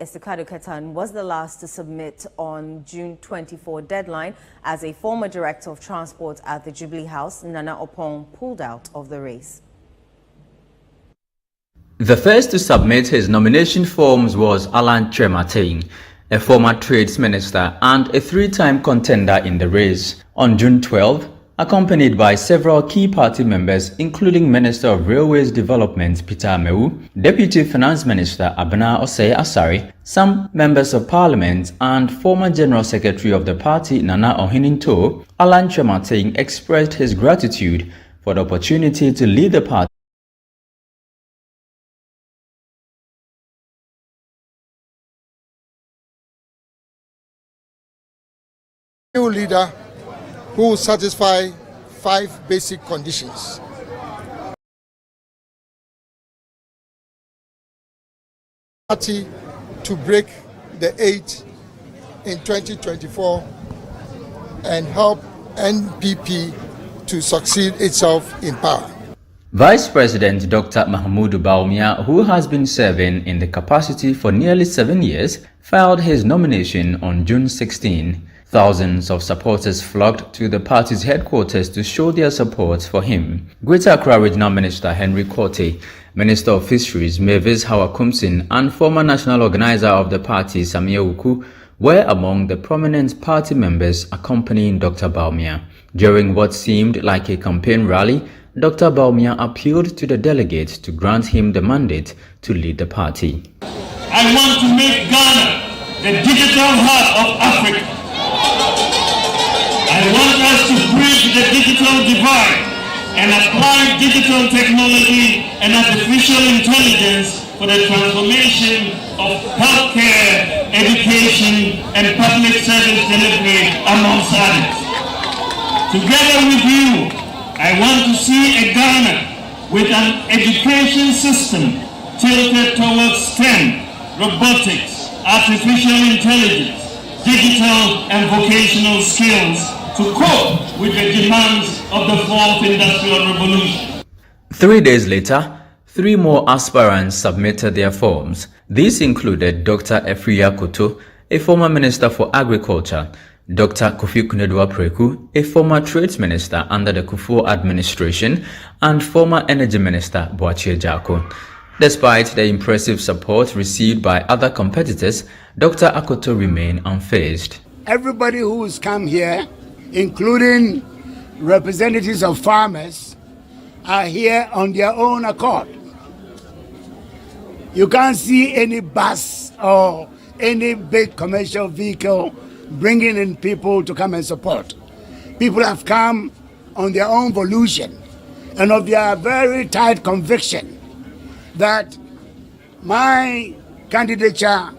Esikado Ketan was the last to submit on June 24 deadline as a former director of transport at the Jubilee House. Nana Opong pulled out of the race. The first to submit his nomination forms was Alan Chemating, a former trades minister and a three-time contender in the race. On June 12, accompanied by several key party members, including Minister of Railways Development Peter Amewu, Deputy Finance Minister Abena Osei Asari, some members of parliament, and former General Secretary of the party Nana Ohininto, Alan Chemating expressed his gratitude for the opportunity to lead the party. New leader who will satisfy 5 basic conditions. Party to break the 8 in 2024 and help NPP to succeed itself in power. Vice President Dr. Mahmoud Bawumia, who has been serving in the capacity for nearly 7 years, filed his nomination on June 16. Thousands of supporters flocked to the party's headquarters to show their support for him. Greater Accra Regional Minister Henry Korte, Minister of Fisheries Mavis Hawakumsin, and former national organizer of the party Samia Wuku were among the prominent party members accompanying Dr. Bawumia. During what seemed like a campaign rally, Dr. Bawumia appealed to the delegates to grant him the mandate to lead the party. I want to make Ghana the digital hub of Africa. I want us to bridge the digital divide and apply digital technology and artificial intelligence for the transformation of healthcare, education, and public service delivery, amongst others. Together with you, I want to see a Ghana with an education system tilted towards STEM, robotics, artificial intelligence, digital and vocational skills to cope with the demands of the 4th Industrial Revolution. 3 days later, 3 more aspirants submitted their forms. These included Dr. Efria Koto, a former Minister for Agriculture, Dr. Kofi Kunedua-Preku, a former Trades Minister under the Kufuor administration, and former Energy Minister Boachie Jako. Despite the impressive support received by other competitors, Dr. Akoto remained unfazed. Everybody who has come here, including representatives of farmers, are here on their own accord. You can't see any bus or any big commercial vehicle bringing in people to come and support. People have come on their own volition and of their very tight conviction that my candidature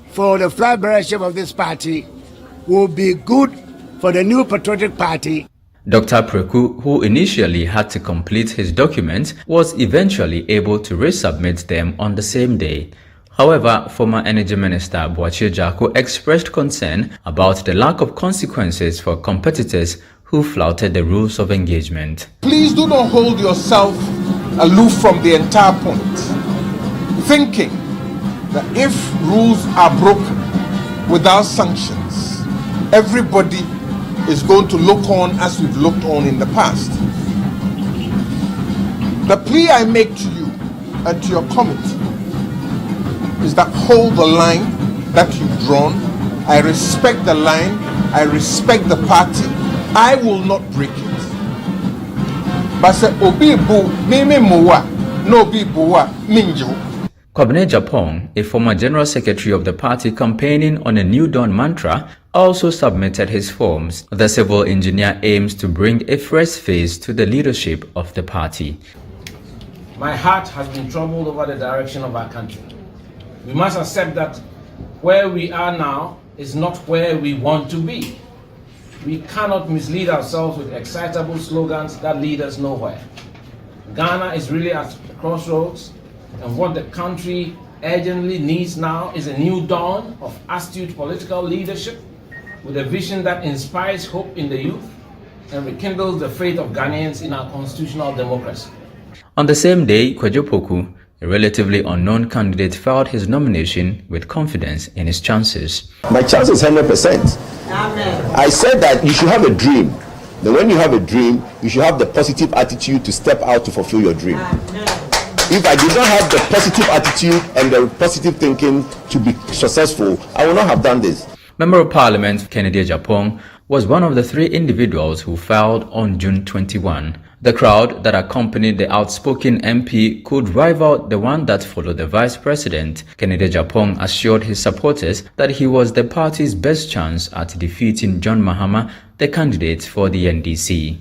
for the flag bearership of this party will be good for the new patriotic party. Dr. Preku, who initially had to complete his documents, was eventually able to resubmit them on the same day. However, former Energy Minister Boachie Jako expressed concern about the lack of consequences for competitors who flouted the rules of engagement. Please do not hold yourself aloof from the entire point, thinking that if rules are broken without sanctions, everybody is going to look on as we've looked on in the past. The plea I make to you and to your committee is that hold the line that you've drawn. I respect the line, I respect the party, I will not break it. But say obi bu meme mowa no obi buwa minjo. Kwabene Japong, a former General Secretary of the party campaigning on a New Dawn mantra, also submitted his forms. The civil engineer aims to bring a fresh face to the leadership of the party. My heart has been troubled over the direction of our country. We must accept that where we are now is not where we want to be. We cannot mislead ourselves with excitable slogans that lead us nowhere. Ghana is really at the crossroads, and what the country urgently needs now is a new dawn of astute political leadership with a vision that inspires hope in the youth and rekindles the faith of Ghanaians in our constitutional democracy. On the same day, Kwadwo Poku, A relatively unknown candidate filed his nomination with confidence in his chances. My chance is 100%. Amen. I said that you should have a dream. Then when you have a dream, you should have the positive attitude to step out to fulfill your dream. Amen. If I did not have the positive attitude and the positive thinking to be successful, I would not have done this. Member of Parliament Kennedy Agyapong was one of the 3 individuals who filed on June 21. The crowd that accompanied the outspoken MP could rival the one that followed the Vice President. Kennedy Agyapong assured his supporters that he was the party's best chance at defeating John Mahama, the candidate for the NDC.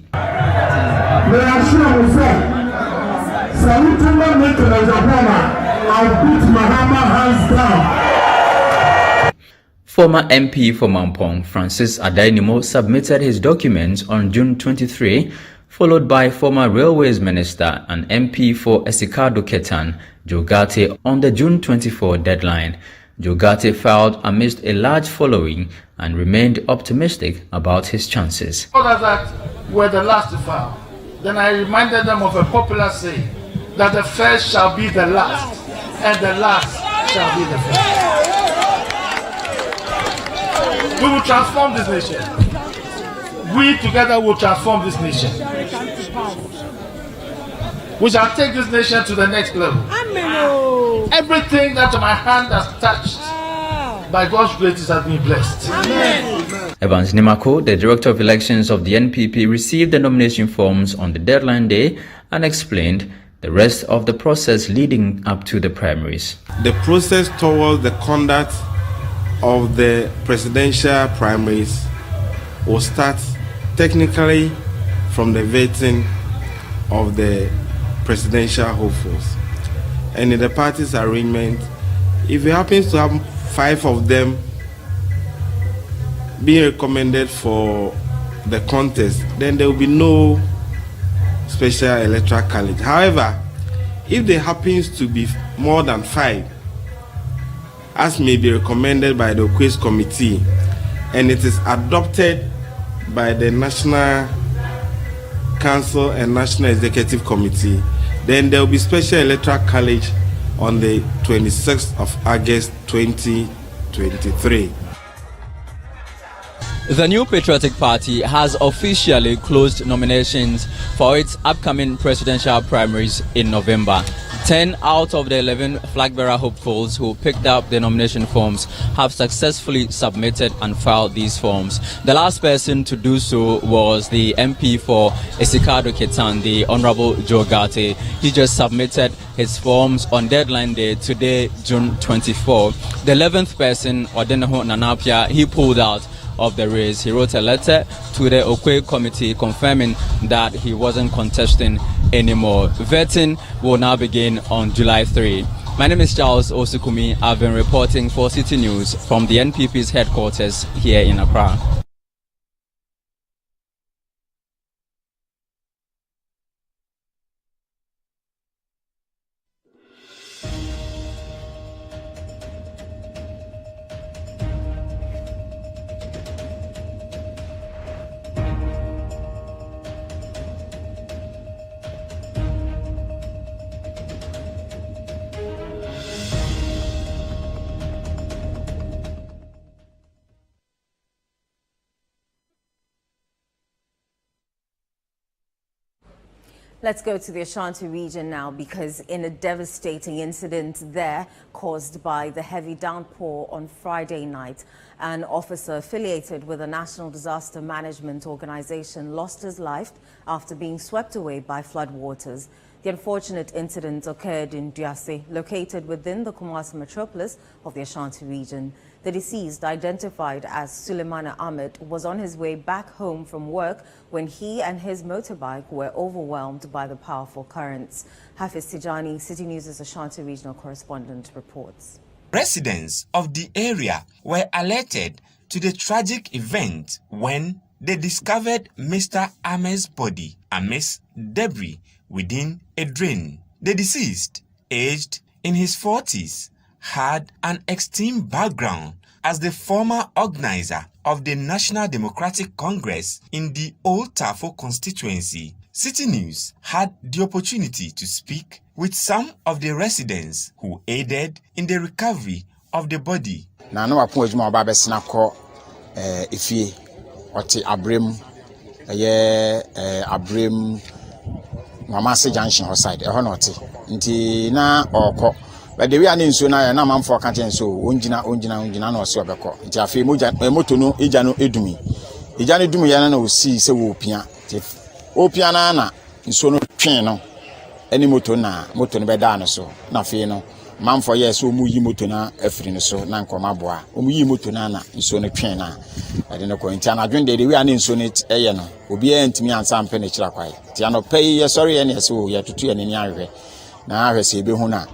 Former MP for Mampong, Francis Adainimo, submitted his documents on June 23, followed by former Railways Minister and MP for Esikado Ketan, Joe Gate, on the June 24 deadline. Joe Gate filed amidst a large following and remained optimistic about his chances. Others that were the last to file, then I reminded them of a popular saying that the first shall be the last and the last shall be the first. We will transform this nation. We together will transform this nation. We shall take this nation to the next level. Amen. Everything that my hand has touched, by God's grace, has been blessed. Amen. Evans Nimako, the Director of Elections of the NPP, received the nomination forms on the deadline day and explained the rest of the process leading up to the primaries. The process towards the conduct of the presidential primaries will start technically from the vetting of the presidential hopefuls. And in the party's arrangement, if it happens to have 5 of them being recommended for the contest, then there will be no special electoral college. However, if there happens to be more than 5, as may be recommended by the quiz committee, and it is adopted by the National Council and National Executive Committee, then there will be special electoral college on the 26th of August 2023. The New Patriotic Party has officially closed nominations for its upcoming presidential primaries in November. 10 out of the 11 flag-bearer hopefuls who picked up the nomination forms have successfully submitted and filed these forms. The last person to do so was the MP for Esikado Ketan, the Honorable Joe Gate. He just submitted his forms on deadline day today, June 24. The 11th person, Odeneho Nanapia, he pulled out of the race. He wrote a letter to the Okwe committee confirming that he wasn't contesting anymore. Vetting will now begin on July 3. My name is Charles Osukumi. I've been reporting for Citi News from the NPP's headquarters here in Accra. Let's go to the Ashanti region now, because in a devastating incident there caused by the heavy downpour on Friday night, an officer affiliated with the National Disaster Management Organization lost his life after being swept away by floodwaters. The unfortunate incident occurred in Duase, located within the Kumasi metropolis of the Ashanti region. The deceased, identified as Suleimana Ahmed, was on his way back home from work when he and his motorbike were overwhelmed by the powerful currents. Hafiz Tijani, Citi News' Ashanti regional correspondent, reports. Residents of the area were alerted to the tragic event when they discovered Mr. Ahmed's body amidst debris within a drain. The deceased, aged in his 40s, had an extreme background as the former organizer of the National Democratic Congress in the Old Tafo constituency, Citi News had the opportunity to speak with some of the residents who aided in the recovery of the body. Na no apon adwuma oba besena kọ efie oti abrem abrem mama se junction side e ho na oti nti na okọ but the way ani nso na na manfo ka ten so onjina na ose obekọ nti afi moto no eja no edumi ya na osi se wo opia nti opia na nso no twen no eni moto no beda no so na afi no manfo yes omu yi moto na afiri no so na nkoma boa omu yi moto na nso no twen na ade no ko nti anadwen de we ani nso no eye no obi antimi ansa mpe ne kira kwai nti anopa ye sorry ye ne so ye tutu ye ne ahwe na ahwe se ebe hu na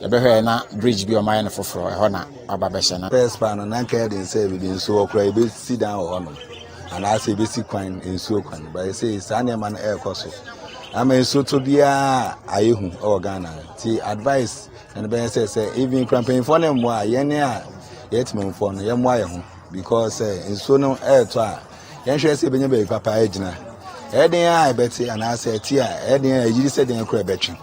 yebehwe na bridge bi o maye no foforo e ho na ababehye na first pan na nka dey say bi nso okra ebe sit down o no and I say basic kwan nso kwan but I say sane man e koso ama nso to bia ayehu o Ghana ti advice and be say even campaign for them wa ye ne a yetime for no ye mo aye ho because nso no e to a ye hwe say benya be papa agina e den a beti and I say ti a e den a yiri say den kra betwe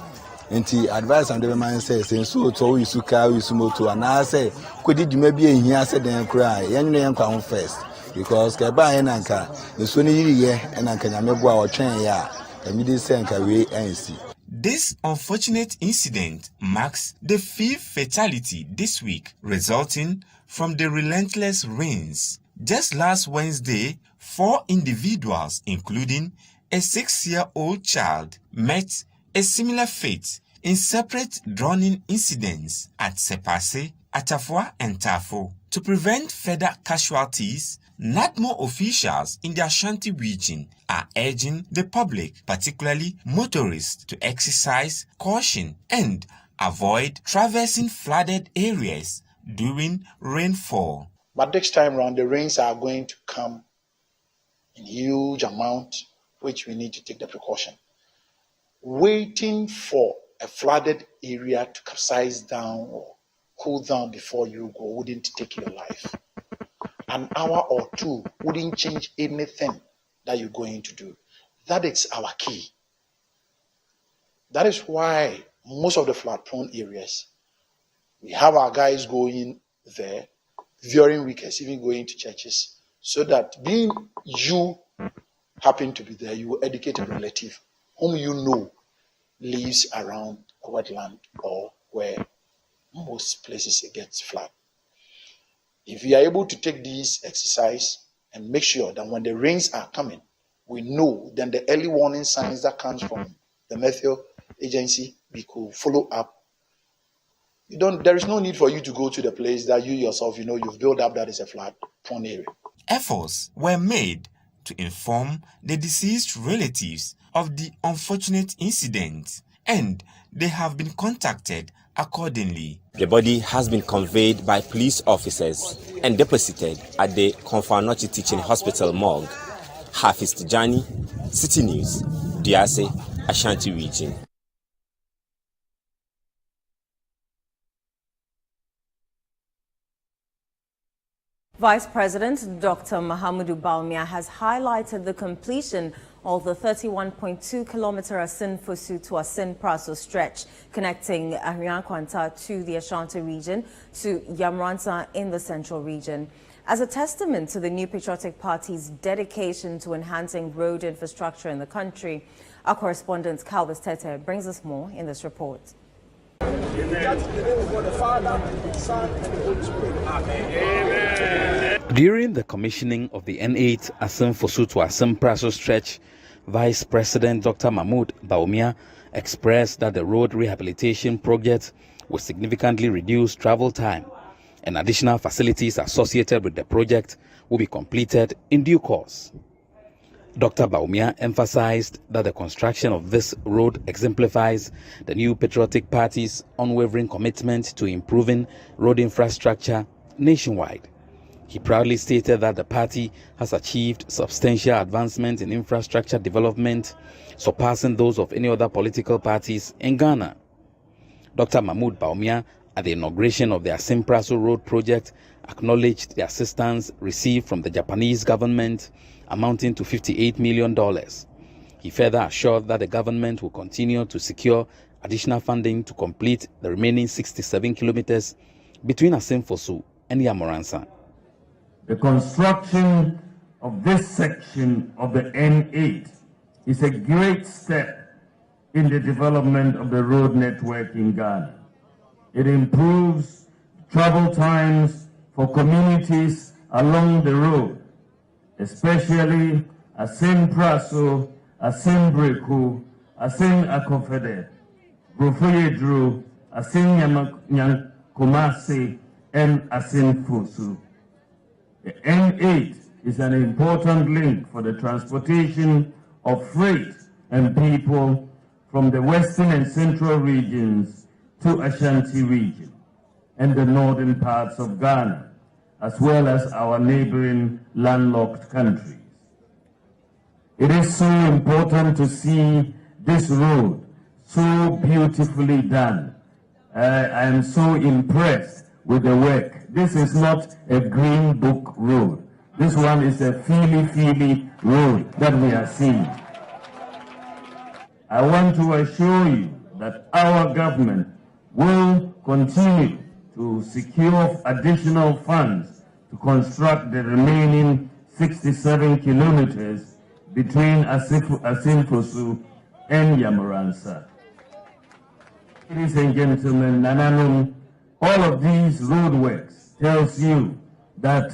nti advice and the man say nso to we suka we sumoto and I say kodi dwuma bi ehia say den kra ye nwene ye nkwa ho first because ke ba ye nanka nso ni yiri ye nanka nyame bo a otwen ya emidi say nka we ansi. This unfortunate incident marks the 5th fatality this week, resulting from the relentless rains. Just last Wednesday, 4 individuals, including a 6-year-old child, met a similar fate in separate drowning incidents at Sepase, Atafua, and Tafo. To prevent further casualties, NADMO officials in the Ashanti region are urging the public, particularly motorists, to exercise caution and avoid traversing flooded areas during rainfall. But this time around, the rains are going to come in huge amount, which we need to take the precaution. Waiting for a flooded area to capsize down or cool down before you go wouldn't take your life. An hour or two wouldn't change anything that you're going to do. That is our key. That is why most of the flood-prone areas, we have our guys going there during weekends, even going to churches, so that being you happen to be there, you will educate a relative whom you know lives around a wetland or where most places it gets flood. If we are able to take this exercise and make sure that when the rains are coming, we know then the early warning signs that comes from the Meteo agency, we could follow up. There is no need for you to go to the place that you yourself, you've built up that is a flood-prone area. Efforts were made to inform the deceased relatives of the unfortunate incident, and they have been contacted accordingly. The body has been conveyed by police officers and deposited at the Konfanochi Teaching Hospital morgue. Hafiz Tijani, Citi News, Diase, Ashanti region. Vice President Dr. Mahamudu Bawumia has highlighted the completion of the 31.2-kilometer Asin-Fosu to Asin-Praso stretch connecting Ahriankwanta to the Ashanti region to Yamranta in the central region. As a testament to the New Patriotic Party's dedication to enhancing road infrastructure in the country, our correspondent Calvis Tete brings us more in this report. During the commissioning of the N8 Asin-Fosu to Asin-Praso stretch, Vice President Dr. Mahmoud Bawumia expressed that the road rehabilitation project will significantly reduce travel time, and additional facilities associated with the project will be completed in due course. Dr. Bawumia emphasized that the construction of this road exemplifies the New Patriotic Party's unwavering commitment to improving road infrastructure nationwide. He proudly stated that the party has achieved substantial advancement in infrastructure development, surpassing those of any other political parties in Ghana. Dr. Mahmoud Bawumia, at the inauguration of the Asin-Praso Road project, acknowledged the assistance received from the Japanese government amounting to $58 million. He further assured that the government will continue to secure additional funding to complete the remaining 67 kilometers between Asimfosu and Yamoransa. The construction of this section of the N8 is a great step in the development of the road network in Ghana. It improves travel times for communities along the road, especially Asim Praso, Asim Breku, Asim Akofede, Brufuyedru, Asim Nyankumase, and Asim Fosu. The N8 is an important link for the transportation of freight and people from the western and central regions to Ashanti region and the northern parts of Ghana, as well as our neighboring landlocked countries. It is so important to see this road so beautifully done. I am so impressed with the work. This is not a green book road. This one is a feely road that we are seeing. I want to assure you that our government will continue to secure additional funds to construct the remaining 67 kilometers between Asimfosu and Yamoransa. Ladies and gentlemen, Nananum, all of these roadworks tells you that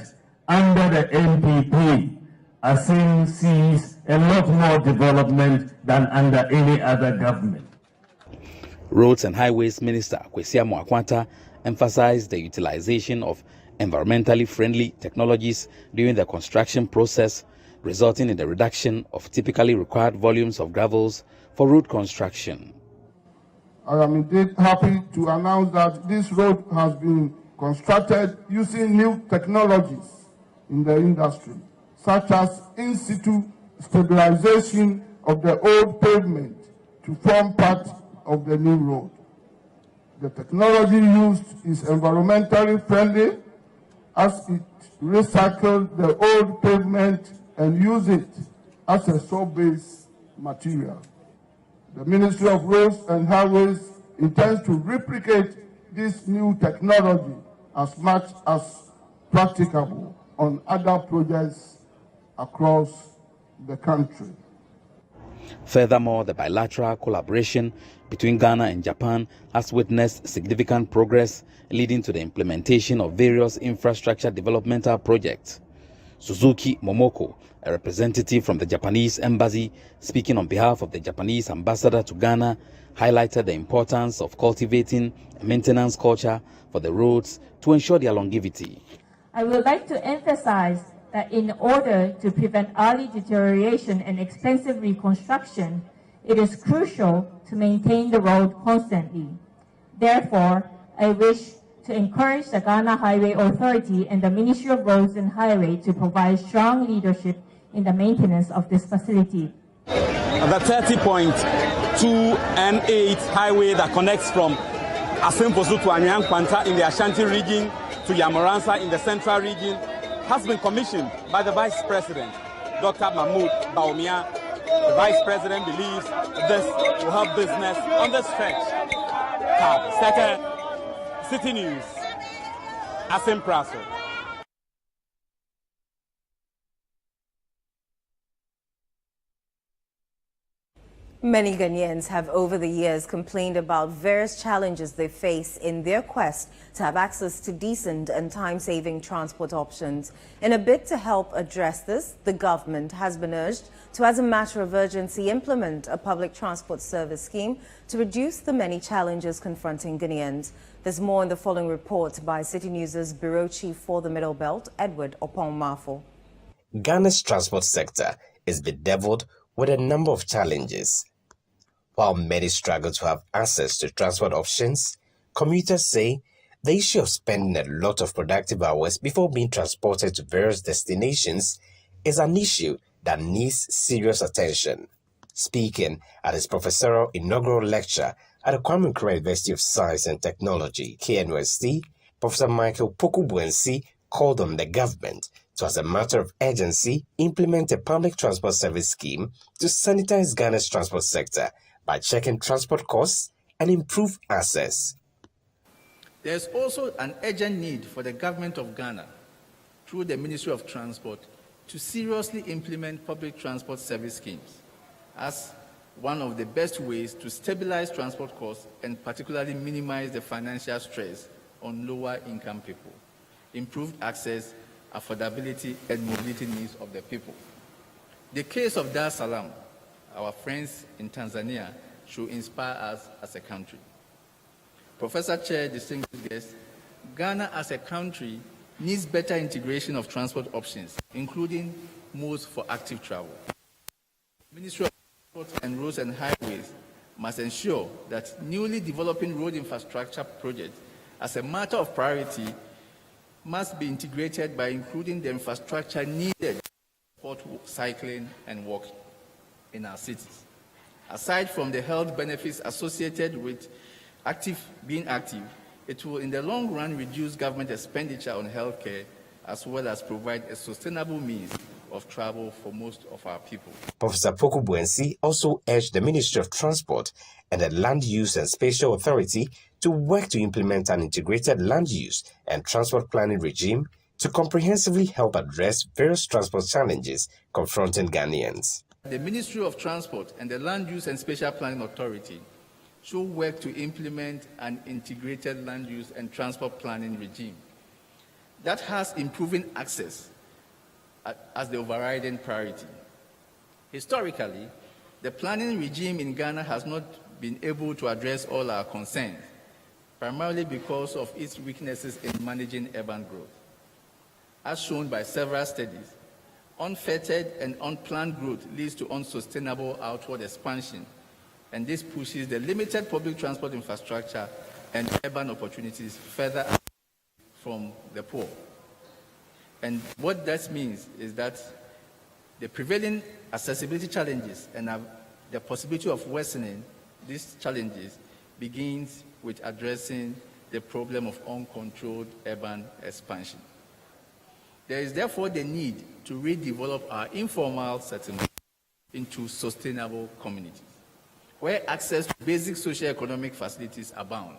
under the NPP, Asim sees a lot more development than under any other government. Roads and Highways Minister Kwesi Amoakwanta emphasized the utilization of environmentally friendly technologies during the construction process, resulting in the reduction of typically required volumes of gravels for road construction. I am indeed happy to announce that this road has been constructed using new technologies in the industry, such as in situ stabilization of the old pavement to form part of the new road. The technology used is environmentally friendly as it recycles the old pavement and use it as a soil-based material. The Ministry of Roads and Highways intends to replicate this new technology as much as practicable on other projects across the country. Furthermore, the bilateral collaboration between Ghana and Japan has witnessed significant progress, leading to the implementation of various infrastructure developmental projects. Suzuki Momoko, a representative from the Japanese embassy, speaking on behalf of the Japanese ambassador to Ghana, highlighted the importance of cultivating a maintenance culture for the roads to ensure their longevity. I would like to emphasize that in order to prevent early deterioration and expensive reconstruction, it is crucial to maintain the road constantly. Therefore, I wish to encourage the Ghana Highway Authority and the Ministry of Roads and Highway to provide strong leadership in the maintenance of this facility. The 30.2 N8 highway that connects from Asimfosu to Anyankwanta in the Ashanti region to Yamoransa in the central region has been commissioned by the Vice President, Dr. Mahmoud Bawumia. The Vice President believes this will help business on the stretch. Seke, Citi News, Asim Praso. Many Ghanaians have over the years complained about various challenges they face in their quest to have access to decent and time-saving transport options. In a bid to help address this, the government has been urged to, as a matter of urgency, implement a public transport service scheme to reduce the many challenges confronting Ghanaians. There's more in the following report by Citi News' Bureau Chief for the Middle Belt, Edward Opon-Mafo. Ghana's transport sector is bedeviled with a number of challenges. While many struggle to have access to transport options, commuters say the issue of spending a lot of productive hours before being transported to various destinations is an issue that needs serious attention. Speaking at his professorial inaugural lecture at the Kwame Nkrumah University of Science and Technology, KNUST, Professor Michael Poku-Buensi called on the government to, as a matter of urgency, implement a public transport service scheme to sanitize Ghana's transport sector by checking transport costs and improve access. There is also an urgent need for the government of Ghana, through the Ministry of Transport, to seriously implement public transport service schemes as one of the best ways to stabilize transport costs and particularly minimize the financial stress on lower income people, improved access, affordability, and mobility needs of the people. The case of Dar es Salaam, our friends in Tanzania, should inspire us as a country. Professor Chair, distinguished guests, Ghana as a country needs better integration of transport options, including modes for active travel. The Ministry of Transport and Roads and Highways must ensure that newly developing road infrastructure projects, as a matter of priority, must be integrated by including the infrastructure needed for cycling and walking in our cities. Aside from the health benefits associated with being active, it will in the long run reduce government expenditure on healthcare as well as provide a sustainable means of travel for most of our people. Professor Poku Buensi also urged the Ministry of Transport and the Land Use and Spatial Authority to work to implement an integrated land use and transport planning regime to comprehensively help address various transport challenges confronting Ghanaians. The Ministry of Transport and the Land Use and Spatial Planning Authority should work to implement an integrated land use and transport planning regime that has improving access as the overriding priority. Historically, the planning regime in Ghana has not been able to address all our concerns, primarily because of its weaknesses in managing urban growth. As shown by several studies, unfettered and unplanned growth leads to unsustainable outward expansion, and this pushes the limited public transport infrastructure and urban opportunities further from the poor. And what that means is that the prevailing accessibility challenges and the possibility of worsening these challenges begins with addressing the problem of uncontrolled urban expansion. There is therefore the need to redevelop our informal settlements into sustainable communities, where access to basic socio-economic facilities abound,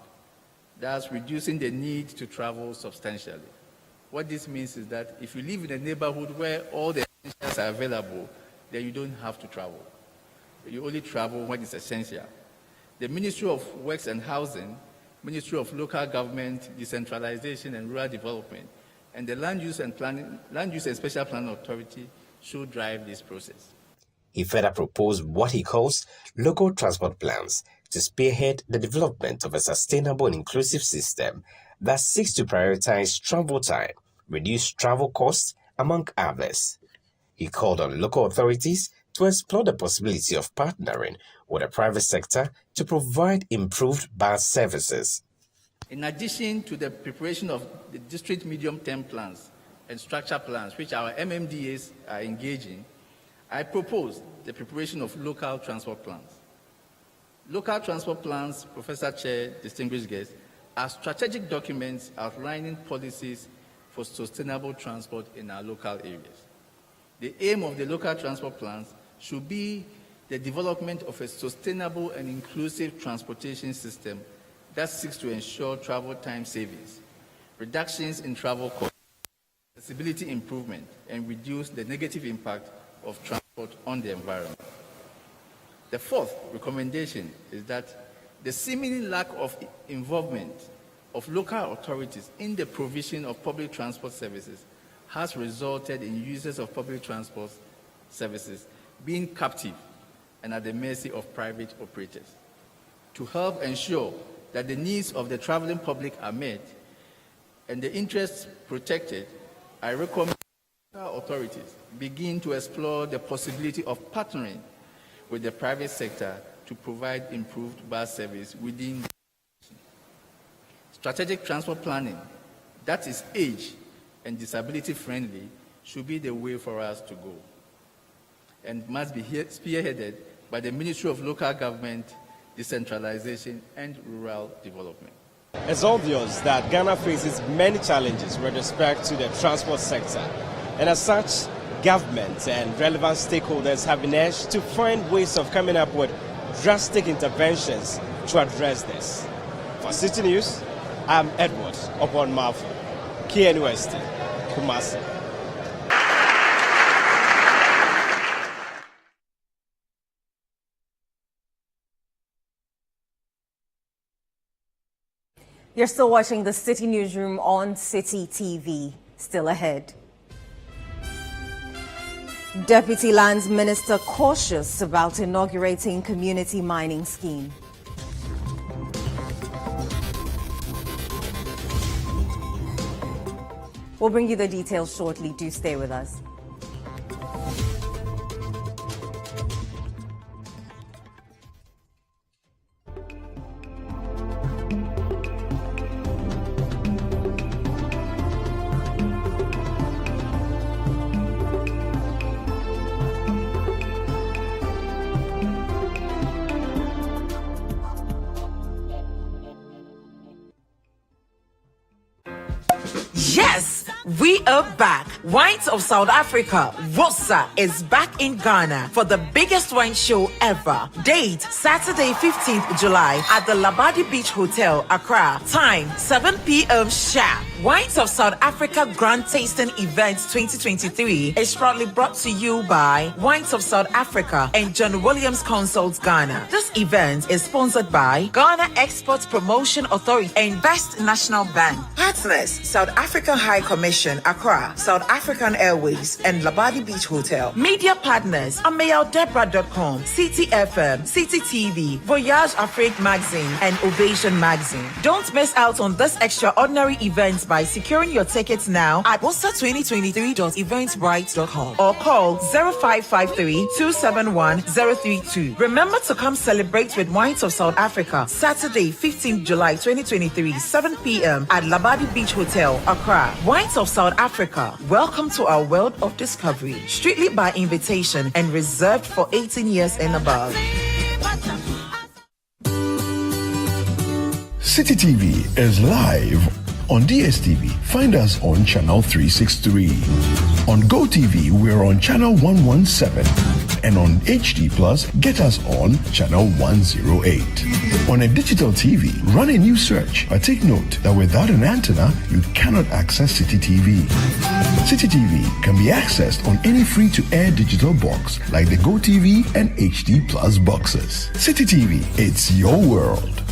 thus reducing the need to travel substantially. What this means is that if you live in a neighborhood where all the essentials are available, then you don't have to travel. You only travel when it's essential. The Ministry of Works and Housing, Ministry of Local Government, Decentralization and Rural Development, and the Land Use and Spatial Planning Authority should drive this process. He further proposed what he calls local transport plans to spearhead the development of a sustainable and inclusive system that seeks to prioritize travel time, reduce travel costs, among others. He called on local authorities to explore the possibility of partnering with the private sector to provide improved bus services. In addition to the preparation of the district medium-term plans and structure plans, which our MMDAs are engaging, I propose the preparation of local transport plans. Local transport plans, Professor Chair, distinguished guests, are strategic documents outlining policies for sustainable transport in our local areas. The aim of the local transport plans should be the development of a sustainable and inclusive transportation system that seeks to ensure travel time savings, reductions in travel costs, accessibility improvement, and reduce the negative impact of transport on the environment. The fourth recommendation is that the seeming lack of involvement of local authorities in the provision of public transport services has resulted in users of public transport services being captive and at the mercy of private operators. To help ensure that the needs of the traveling public are met and the interests protected, I recommend local authorities begin to explore the possibility of partnering with the private sector to provide improved bus service within the strategic transport planning that is age and disability friendly should be the way for us to go and must be spearheaded by the Ministry of Local Government, Decentralization and Rural Development. It's obvious that Ghana faces many challenges with respect to the transport sector, And as such, government and relevant stakeholders have been urged to find ways of coming up with drastic interventions to address this. For Citi News, I'm Edward Obonmafu, KNUST, Kumasi. You're still watching the Citi Newsroom on Citi TV. Still ahead. Deputy Lands Minister cautious about inaugurating community mining scheme. We'll bring you the details shortly. Do stay with us. Yes, we are back. Wines of South Africa, Wosa, is back in Ghana for the biggest wine show ever. Date, Saturday 15th July at the Labadi Beach Hotel, Accra. Time, 7 p.m. sharp. Wines of South Africa Grand Tasting Event 2023 is proudly brought to you by Wines of South Africa and John Williams Consults Ghana. This event is sponsored by Ghana Export Promotion Authority and Best National Bank. Partners, South African High Commission, Accra, South African Airways, and Labadi Beach Hotel. Media partners, AmayalDebra.com, Citi FM, Citi TV, Voyage Afrique Magazine, and Ovation Magazine. Don't miss out on this extraordinary event by securing your tickets now at wosa2023.eventbrite.com or call 0553-271-032. Remember to come celebrate with Wines of South Africa, Saturday, 15th July 2023, 7 p.m. at Labadi Beach Hotel, Accra. Wines of South Africa, welcome to our world of discovery. Strictly by invitation and reserved for 18 years and above. Citi TV is live on DSTV. Find us on channel 363. On GoTV, we're on channel 117. And on HD Plus, get us on channel 108. On a digital TV, run a new search, but take note that without an antenna, you cannot access Citi TV. Citi TV can be accessed on any free-to-air digital box like the GoTV and HD Plus boxes. Citi TV, it's your world.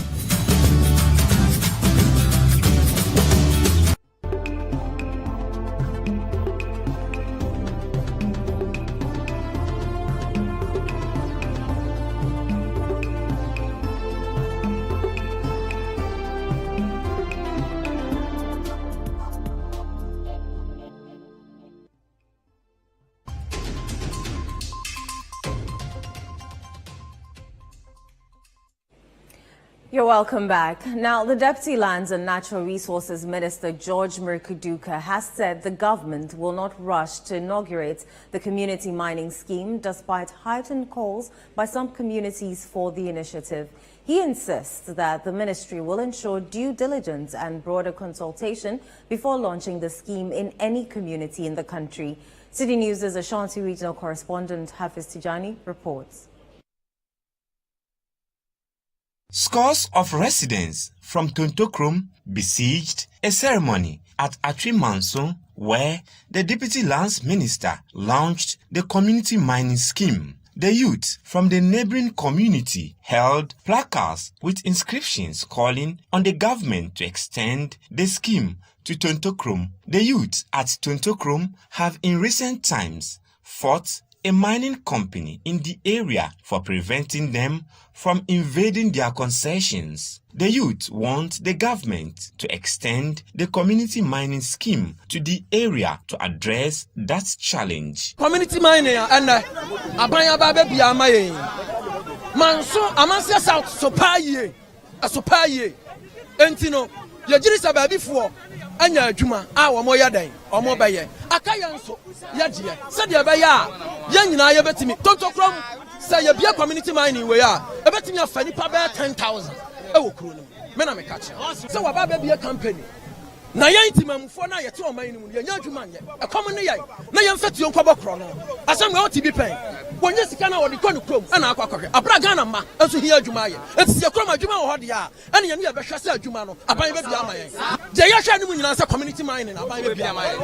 You're welcome back. Now, the Deputy Lands and Natural Resources Minister, George Murikuduka, has said the government will not rush to inaugurate the community mining scheme despite heightened calls by some communities for the initiative. He insists that the ministry will ensure due diligence and broader consultation before launching the scheme in any community in the country. Citi News' Ashanti regional correspondent Hafiz Tijani reports. Scores of residents from Tontokrom besieged a ceremony at Atwi Manso where the Deputy Lands Minister launched the community mining scheme. The youth from the neighboring community held placards with inscriptions calling on the government to extend the scheme to Tontokrom. The youth at Tontokrom have in recent times fought a mining company in the area for preventing them from invading their concessions. The youth want the government to extend the community mining scheme to the area to address that challenge. Community mining and abaya babe bia maye. Manso amansia south sopaye. Asopaye. Entino ye jirisa baby fo anya adwuma a wo mo yadan o mo beye. Akaya nso yagye. Se de beye a ye nyina ye betimi. Tontokrom say ye bia community mining we a e betimi afani pa be 10,000. E wo kuro no. Me na me catch. So wa babe bia company. na yan timamfo na yete oman ni mu ye nya adwuma nye ekom ne yan na yan fatuo nkwa bokro no asem na oti bi pen wonye sika na wodi konu krom ana akwakwahwe abra Ghana ma enso hia adwuma ye enti ye krom adwuma wo hode ya ene ye no ye behwase adwuma no aban be bia ma yen je ye hwa ni mu nyina se community mining aban be bia ma yen.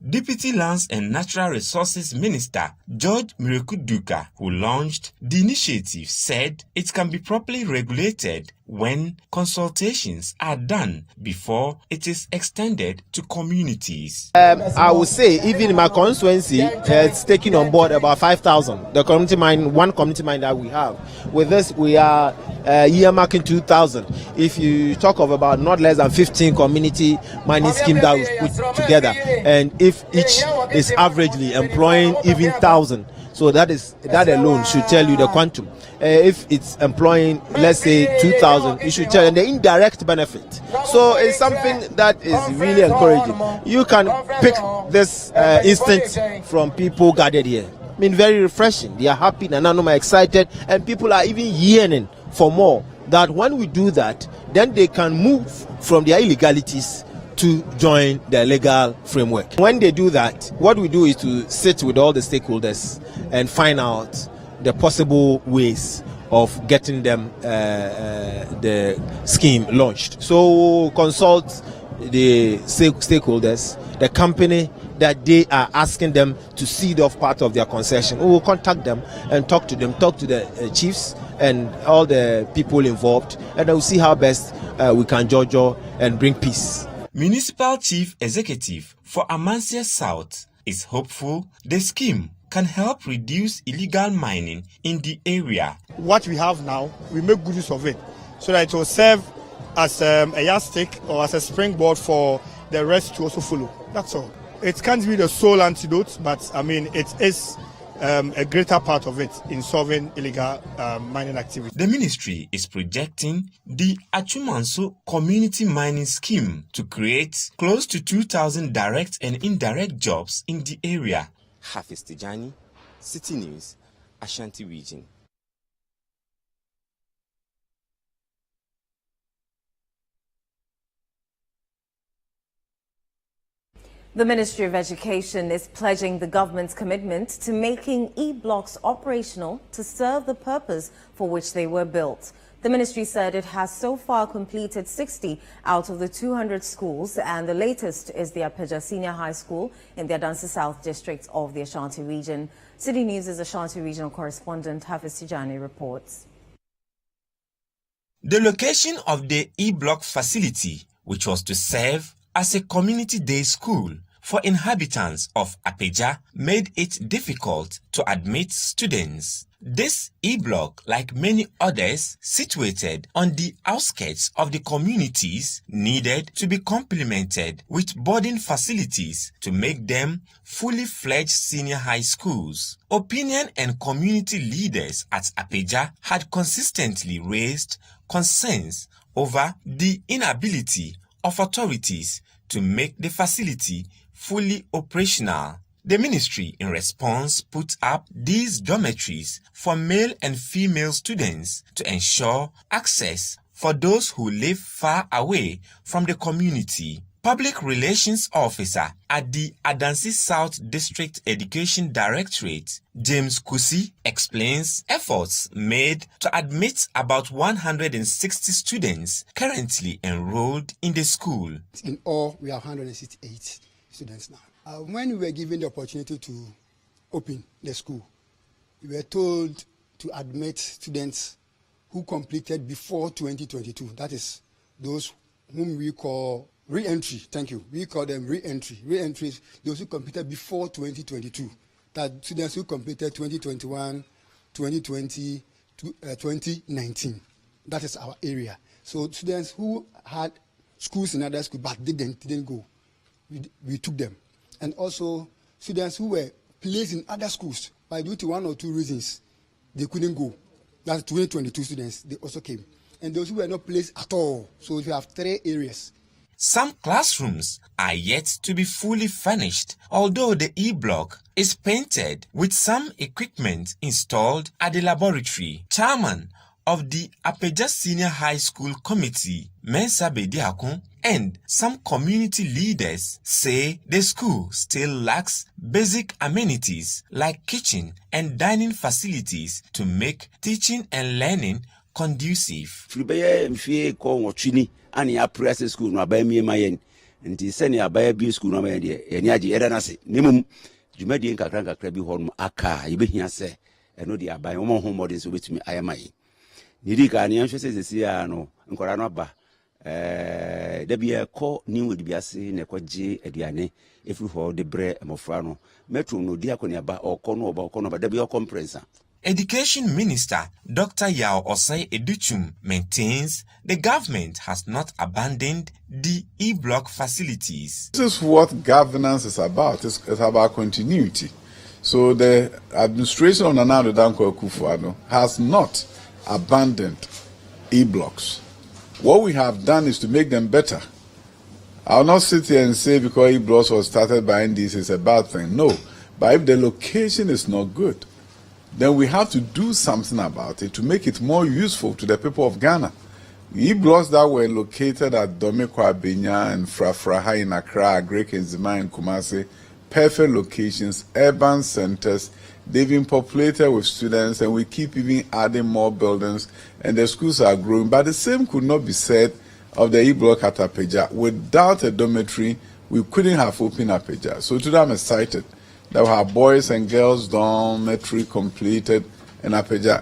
Deputy Lands and Natural Resources Minister George Mirekuduka, who launched the initiative, said it can be properly regulated when consultations are done before it is extended to communities. I would say even in my constituency, it's taking on board about 5,000. The community mine, one community mine that we have. With this, we are earmarking 2,000. If you talk of about not less than 15 community mining schemes that we put together, and if each is averagely employing even 1,000, so that alone should tell you the quantum. If it's employing, let's say 2,000, it should tell you the indirect benefit. So it's something that is really encouraging. You can pick this instinct from people gathered here. I mean, very refreshing. They are happy, and I'm excited, and people are even yearning for more. That when we do that, then they can move from their illegalities to join the legal framework. When they do that, what we do is to sit with all the stakeholders and find out the possible ways of getting them the scheme launched. So we'll consult the stakeholders, the company that they are asking them to cede off part of their concession. We will contact them and talk to the chiefs and all the people involved, and we'll see how best we can judge and bring peace. Municipal Chief Executive for Amansia South is hopeful the scheme can help reduce illegal mining in the area. What we have now, we make good use of it so that it will serve as a yardstick or as a springboard for the rest to also follow. That's all. It can't be the sole antidote, but I mean, it is a greater part of it in solving illegal mining activity. The ministry is projecting the Achumanso community mining scheme to create close to 2,000 direct and indirect jobs in the area. Hafiz Tijani, Citi News, Ashanti region. The Ministry of Education is pledging the government's commitment to making e-blocks operational to serve the purpose for which they were built. The ministry said it has so far completed 60 out of the 200 schools, and the latest is the Apeja Senior High School in the Adansi South district of the Ashanti region. Citi News' Ashanti regional correspondent Hafiz Tijani reports. The location of the e-block facility, which was to serve as a community day school for inhabitants of Apeja, made it difficult to admit students. This e-block, like many others situated on the outskirts of the communities, needed to be complemented with boarding facilities to make them fully fledged senior high schools. Opinion and community leaders at Apeja had consistently raised concerns over the inability of authorities to make the facility fully operational. The ministry, in response, put up these dormitories for male and female students to ensure access for those who live far away from the community. Public Relations Officer at the Adansi South District Education Directorate, James Kusi, explains efforts made to admit about 160 students currently enrolled in the school. In all, we have 168 students now. When we were given the opportunity to open the school, we were told to admit students who completed before 2022. That is those whom we call re-entry. Thank you. We call them re-entry. Re-entries, those who completed before 2022. That students who completed 2021, 2020, 2019. That is our area. So students who had schools in other schools but didn't go, we took them. And also students who were placed in other schools by due to one or two reasons, they couldn't go. That's 2022 students, they also came. And those who were not placed at all. So we have 3 areas. Some classrooms are yet to be fully furnished, although the e-block is painted with some equipment installed at the laboratory. Chairman of the Apeja Senior High School Committee, Mensa Bediakun, And some community leaders say the school still lacks basic amenities like kitchen and dining facilities to make teaching and learning conducive. Nti sene abaya bi school no ma de eni age eda na se nemum dwumadi nkakra bi ho no aka yebehia se eno de aban wo ho modern so betumi ayamai nidi ka ne anhwe se sia no nkora no ba da bia ko ni wodi biase ne kwaje aduane efiri ho de bre emofra no metro no di akoni aba okono ba da bia conference. Education Minister Dr. Yao Osei Educhum maintains the government has not abandoned the e-block facilities. This is what governance is about. It's about continuity. So the administration of Nana Addo Dankwa Akufo-Addo has not abandoned e-blocks. What we have done is to make them better. I'll not sit here and say because e-blocks was started by NDC is a bad thing. No. But if the location is not good, then we have to do something about it to make it more useful to the people of Ghana. E-blocks that were located at Domekwa Abenya and Frafraha in Accra, Greek Enzima and Kumasi, perfect locations, urban centers, they've been populated with students and we keep even adding more buildings and the schools are growing. But the same could not be said of the e-block at Apeja. Without a dormitory, we couldn't have opened Apeja. So today I'm excited that we have boys and girls dormitory completed in Apeja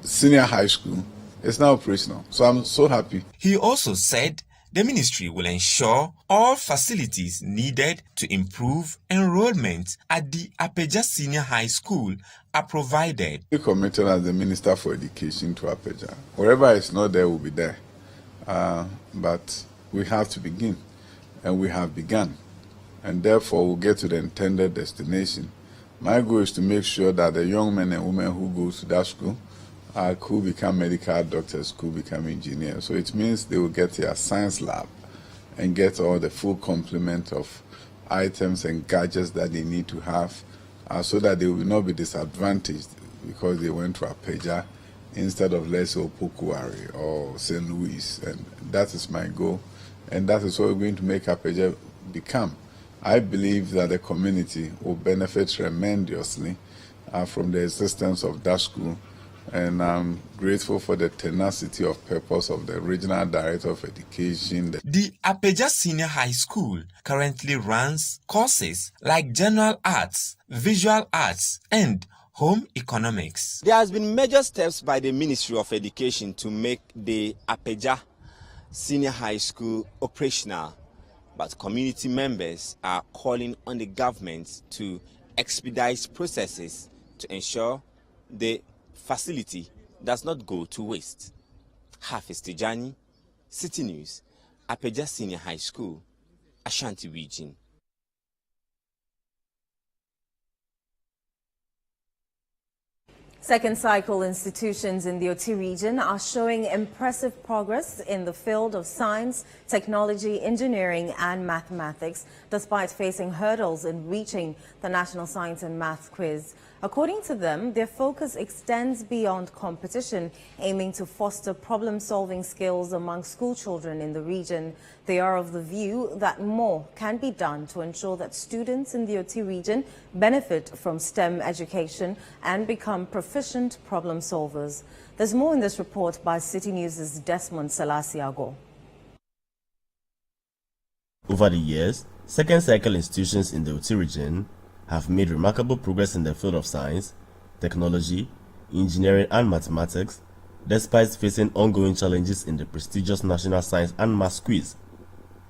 Senior High School. It's now operational. So I'm so happy. He also said the ministry will ensure all facilities needed to improve enrollment at the Apeja Senior High School are provided. We committed as the Minister for Education to Apeja. Wherever it's not there, we'll be there. But we have to begin, and we have begun. And therefore we'll get to the intended destination. My goal is to make sure that the young men and women who go to that school could become medical doctors, could become engineers. So it means they will get their science lab and get all the full complement of items and gadgets that they need to have so that they will not be disadvantaged because they went to Apeja instead of, let's say, Opokuwari or St. Louis. And that is my goal. And that is what we're going to make Apeja become. I believe that the community will benefit tremendously from the existence of that school, and I'm grateful for the tenacity of purpose of the Regional Director of Education. The Apeja Senior High School currently runs courses like General Arts, Visual Arts, and Home Economics. There has been major steps by the Ministry of Education to make the Apeja Senior High School operational. But community members are calling on the government to expedite processes to ensure the facility does not go to waste. Hafiz Tijani, Citi News, Apeja Senior High School, Ashanti region. Second cycle institutions in the Oti region are showing impressive progress in the field of science, technology, engineering and mathematics, despite facing hurdles in reaching the National Science and Maths Quiz. According to them, their focus extends beyond competition, aiming to foster problem-solving skills among school children in the region. They are of the view that more can be done to ensure that students in the Oti region benefit from STEM education and become proficient problem solvers. There's more in this report by Citi News' Desmond Salasiago. Over the years, second cycle institutions in the Oti region have made remarkable progress in the field of science, technology, engineering and mathematics, despite facing ongoing challenges in the prestigious National Science and Maths Quiz.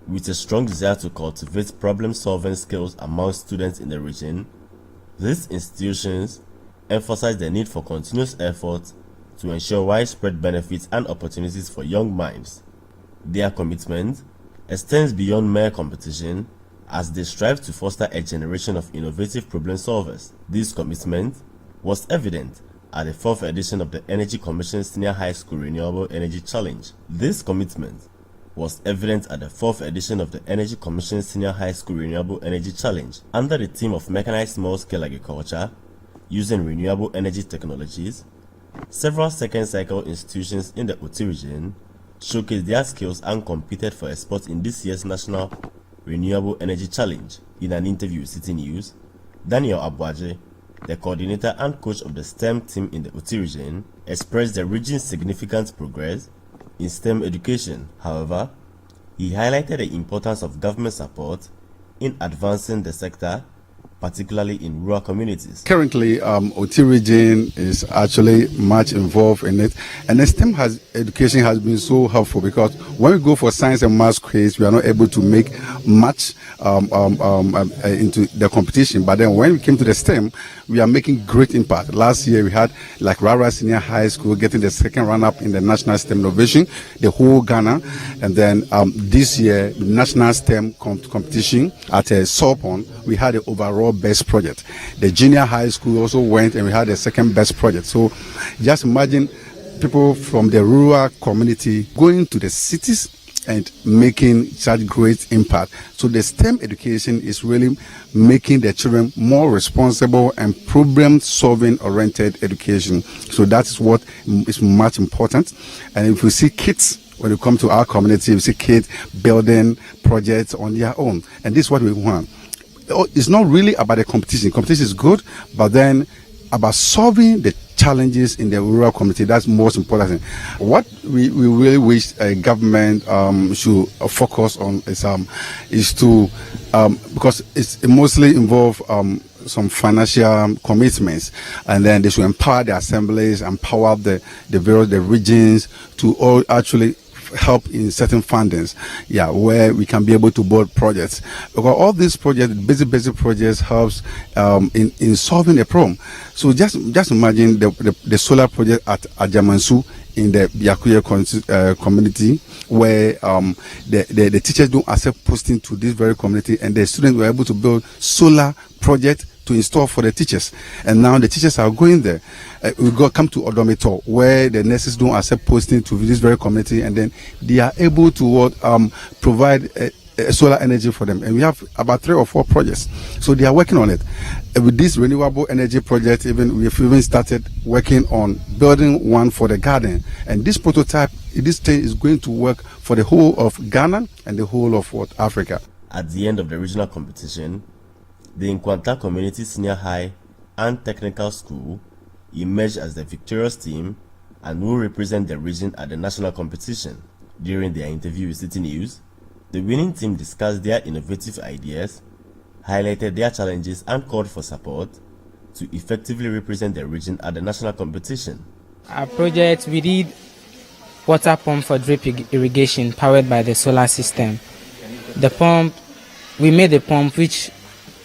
With a strong desire to cultivate problem-solving skills among students in the region, these institutions emphasize the need for continuous effort to ensure widespread benefits and opportunities for young minds. Their commitment extends beyond mere competition as they strive to foster a generation of innovative problem solvers. This commitment was evident at the 4th edition of the Energy Commission Senior High School Renewable Energy Challenge. This commitment was evident at the 4th edition of the Energy Commission Senior High School Renewable Energy Challenge under the theme of Mechanized Small-Scale Agriculture using renewable energy technologies. Several second cycle institutions in the Oti region showcased their skills and competed for a spot in this year's National Renewable Energy Challenge. In an interview with Citi News, Daniel Abuaje, the coordinator and coach of the STEM team in the Oti region, expressed the region's significant progress in STEM education. However, he highlighted the importance of government support in advancing the sector, particularly in rural communities. Currently, Oti region is actually much involved in it, and the STEM education has been so helpful because when we go for science and maths quiz, we are not able to make much into the competition. But then when we came to the STEM, we are making great impact. Last year we had like Rara Senior High School getting the second run-up in the National STEM Innovation, the whole Ghana, and then this year National STEM competition at Sopon, we had the overall best project. The junior high school also went and we had the second best project. So just imagine people from the rural community going to the cities and making such great impact. So the STEM education is really making the children more responsible and problem-solving oriented education. So that's what is much important. And if we see kids, when you come to our community, we see kids building projects on their own. And this is what we want. It's not really about the competition. Competition is good, but then about solving the challenges in the rural community. That's most important. What we really wish government should focus on is to because it mostly involve some financial commitments, and then they should empower the assemblies, empower the regions to all actually help in certain fundings, where we can be able to build projects. Because all these projects, basic projects, helps in solving a problem. So just imagine the solar project at Ajamansu in the Biakuya community, where the teachers don't accept posting to this very community, and the students were able to build solar project to install for the teachers, and now the teachers are going there. We come to Odometor, where the nurses don't accept posting to this very community, and then they are able to provide solar energy for them. And we have about 3 or 4 projects, so they are working on it. With this renewable energy project, we've started working on building one for the garden, and this prototype, this thing is going to work for the whole of Ghana and the whole of Africa. At the end of the regional competition, the Nkwanta Community Senior High and Technical School emerged as the victorious team and will represent the region at the national competition. During their interview with Citi News, the winning team discussed their innovative ideas, highlighted their challenges, and called for support to effectively represent the region at the national competition. Our project, we did water pump for drip irrigation powered by the solar system. The pump, we made a pump which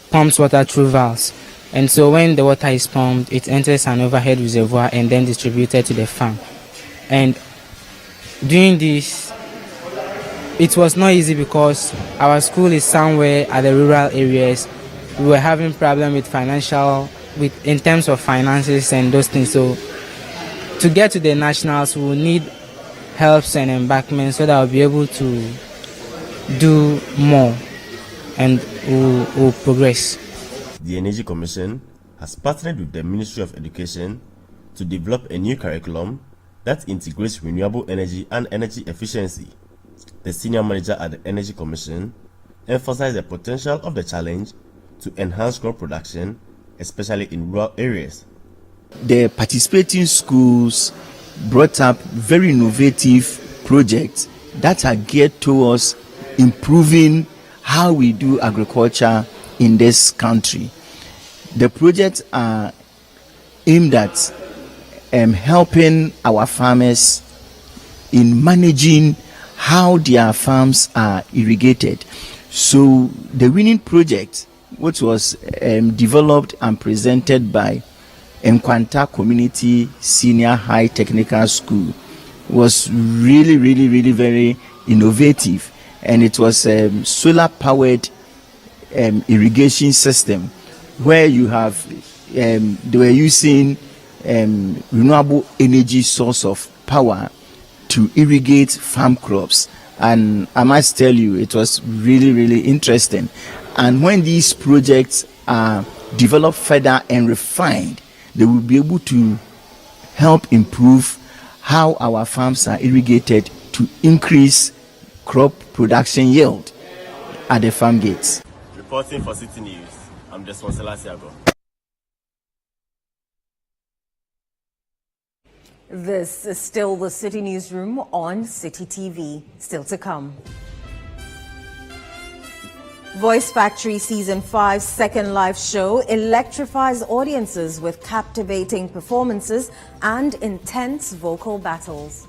pumps water through valves, and so when the water is pumped, it enters an overhead reservoir and then distributed to the farm. And doing this, it was not easy because our school is somewhere at the rural areas. We were having problem with in terms of finances and those things. So to get to the nationals, we will need helps and embankment so that we'll be able to do more and will progress. The Energy Commission has partnered with the Ministry of Education to develop a new curriculum that integrates renewable energy and energy efficiency. The senior manager at the Energy Commission emphasized the potential of the challenge to enhance crop production, especially in rural areas. The participating schools brought up very innovative projects that are geared towards improving how we do agriculture in this country. The projects are aimed at helping our farmers in managing how their farms are irrigated. So the winning project, which was developed and presented by Nkwanta Community Senior High Technical School, was really very innovative. And it was a solar-powered irrigation system where you have they were using renewable energy source of power to irrigate farm crops. And I must tell you, it was really interesting. And when these projects are developed further and refined, they will be able to help improve how our farms are irrigated to increase crop production yield at the farm gates. Reporting for Citi News, I'm Desmond Selasiago. This is still the Citi Newsroom on Citi TV. Still to come. Voice Factory Season 5's second live show electrifies audiences with captivating performances and intense vocal battles.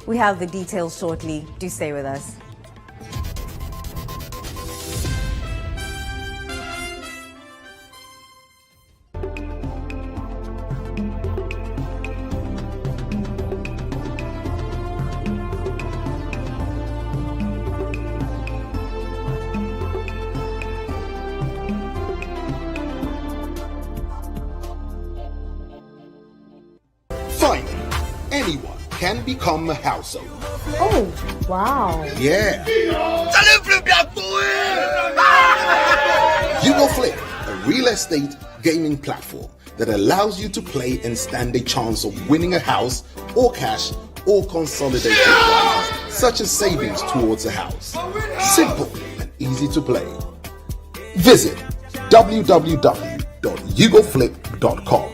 We have the details shortly. Do stay with us. Finally, anyone can become a household. Oh, wow. Yeah. Flip, a real estate gaming platform that allows you to play and stand a chance of winning a house or cash or consolidated prizes, such as savings towards a house. Simple and easy to play. Visit www.ugoflip.com.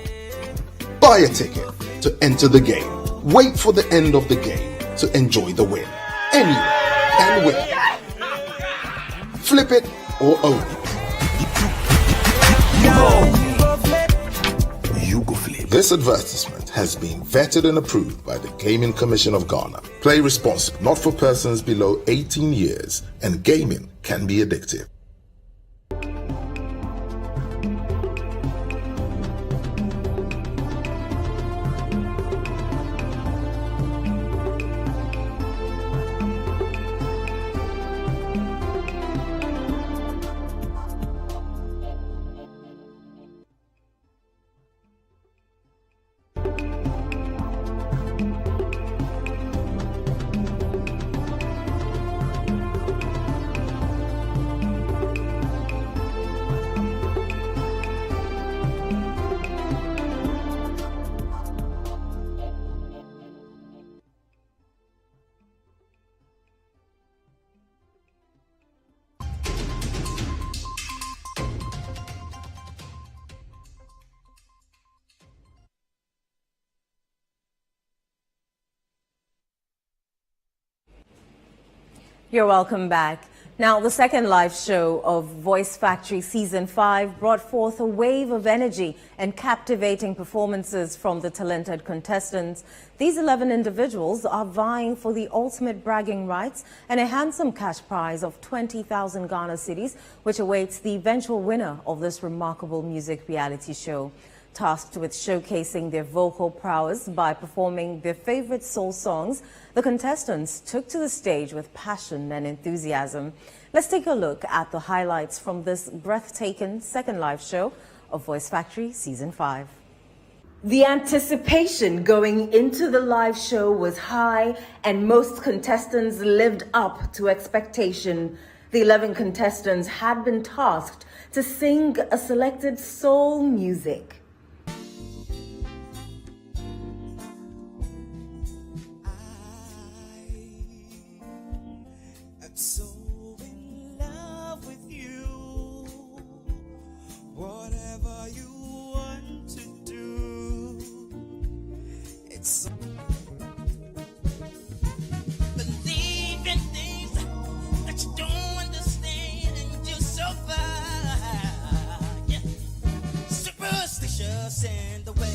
Buy a ticket to enter the game. Wait for the end of the game to enjoy the win. Anyone can win. Flip it or own it. Ugoflip. This advertisement has been vetted and approved by the Gaming Commission of Ghana. Play responsibly, not for persons below 18 years, and gaming can be addictive. You're welcome back. Now, the second live show of Voice Factory Season 5 brought forth a wave of energy and captivating performances from the talented contestants. These 11 individuals are vying for the ultimate bragging rights and a handsome cash prize of 20,000 Ghana cedis, which awaits the eventual winner of this remarkable music reality show. Tasked with showcasing their vocal prowess by performing their favorite soul songs, the contestants took to the stage with passion and enthusiasm. Let's take a look at the highlights from this breathtaking second live show of Voice Factory Season 5. The anticipation going into the live show was high, and most contestants lived up to expectation. The 11 contestants had been tasked to sing a selected soul music. So in love with you, whatever you want to do, it's believe in things that you don't understand, and you're so far, yeah, superstitious in the way.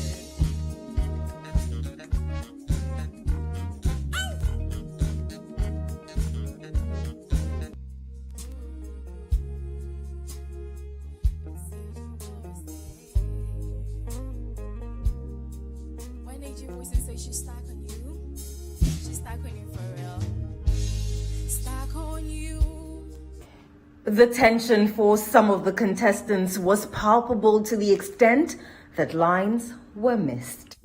She's stuck on you. She's stuck on you for real. Stuck on you. The tension for some of the contestants was palpable to the extent that lines were missed.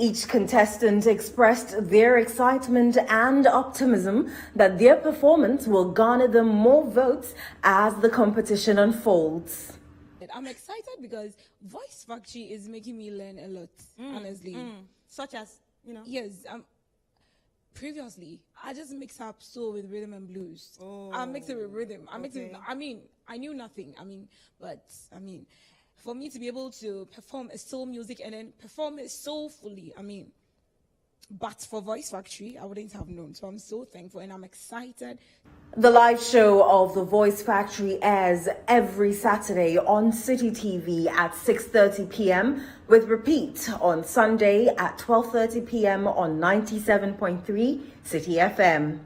Each contestant expressed their excitement and optimism that their performance will garner them more votes as the competition unfolds. I'm excited because Voice Factory is making me learn a lot, honestly. Such as, you know? Yes. Previously, I just mix up soul with rhythm and blues. I mix it with rhythm. I knew nothing. For me to be able to perform a soul music and then perform it soulfully, but for Voice Factory, I wouldn't have known. So I'm so thankful and I'm excited. The live show of the Voice Factory airs every Saturday on Citi TV at 6:30 p.m. with repeat on Sunday at 12:30 p.m. on 97.3 Citi FM.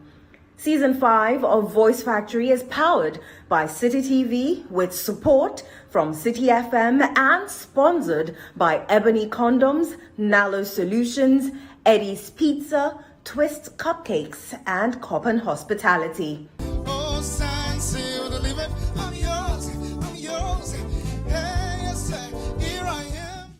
Season 5 of Voice Factory is powered by Citi TV with support from Citi FM and sponsored by Ebony Condoms, Nalo Solutions, Eddie's Pizza, Twist Cupcakes, and Coppen Hospitality. Oh, sign, seal, deliver it. I'm yours, I'm yours. Hey, yes, sir, here I am.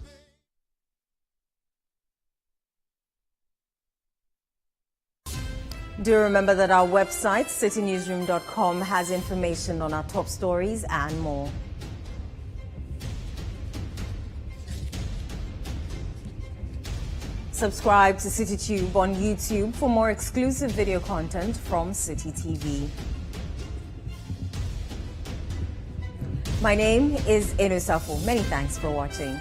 Do remember that our website, citinewsroom.com, has information on our top stories and more. Subscribe to CityTube on YouTube for more exclusive video content from Citi TV. My name is Enusafo. Many thanks for watching.